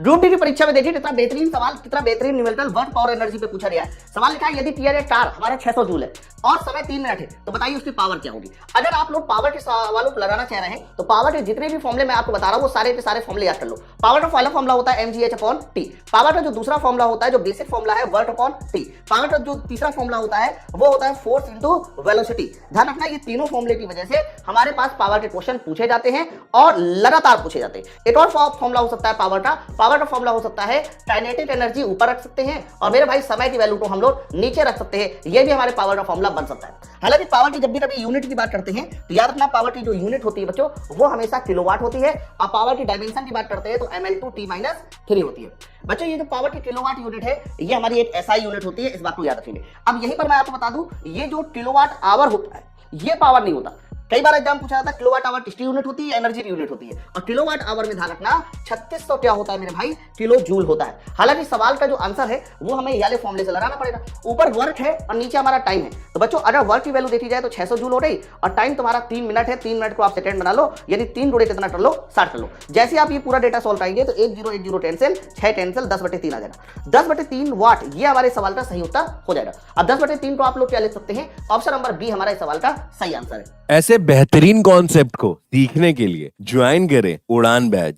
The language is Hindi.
ग्रुप डी की परीक्षा में देखिए कितना बेहतरीन सवाल, कितना बेहतरीन न्यूमेरिकल वर्क पावर एनर्जी पे पूछा गया है। सवाल लिखा है यदि टीआर टार हमारा 600 जूल है और समय 3 मिनट है तो बताइए उसकी पावर क्या होगी। अगर आप लोग पावर के सवालों को लगाना चाह रहे हैं तो पावर के जितने भी फॉर्मुले मैं आपको बता रहा हूं वो सारे के सारे फॉर्मुले याद कर लो। पावर का पहला फॉर्मुला होता है mgh/t। पावर का जो दूसरा फॉर्मुला होता है, जो बेसिक फॉर्मुला है, वर्क/t। पावर का जो तीसरा फॉर्मुला होता है वो होता है फोर्स इनटू वेलोसिटी। ध्यान रखना ये तीनों फॉर्मुले की वजह से हमारे पास पावर के क्वेश्चन पूछे जाते हैं और लगातार पूछे जाते हैं। एक और फॉर्मुला हो सकता है पावर का फॉर्मुला हो सकता है काइनेटिक एनर्जी ऊपर रख सकते हैं और मेरे भाई समय की वैल्यू को हम लोग नीचे रख सकते हैं। ये भी हमारे पावर का फॉर्मुला बन सकता है। हालांकि पावर की जब भी कभी यूनिट की बात करते हैं तो याद रखना पावर की जो यूनिट होती है बच्चों वो हमेशा किलोवाट होती है और पावर की डायमेंशन की बात करते हैं तो ml/t-3 होती है। बच्चों ये जो पावर की किलोवाट यूनिट है ये हमारी एक एसआई यूनिट होती है, इस बात को याद रखेंगे। अब यहीं पर मैं आपको बता दूं ये जो किलोवाट आवर होता है ये पावर नहीं होता। कई बार एग्जाम पूछा जाता है किलोवाट आवर टी यूनिट होती है, एनर्जी यूनिट होती है और किलोवाट आवर में ध्यान रखना 3600 क्या होता है मेरे भाई, किलो जूल होता है। हालांकि सवाल का जो आंसर है वो हमें ये वाले फॉर्मूले से लगाना पड़ेगा। ऊपर वर्क है और नीचे हमारा टाइम है। तो बच्चों अगर वर्क की वैल्यू देखी जाए तो 600 जूल हो रही और टाइम तुम्हारा 3 मिनट है। 3 मिनट को आप सेकंड बना लो, यदि 3 गुणे कितना कर लो 60 कर लो। जैसे आप ये पूरा डेटा सॉल्व करेंगे तो 1 0 1 0 टेंसिल 6 टेंसिल 10/3 आ जाएगा। 10/3 वाट ये हमारे सवाल का सही उत्तर हो जाएगा। अब 10/3 को आप लोग क्या लिख सकते हैं, ऑप्शन नंबर बी हमारा इस सवाल का सही आंसर है। ऐसे बेहतरीन कॉन्सेप्ट को सीखने के लिए ज्वाइन करें उड़ान बैच।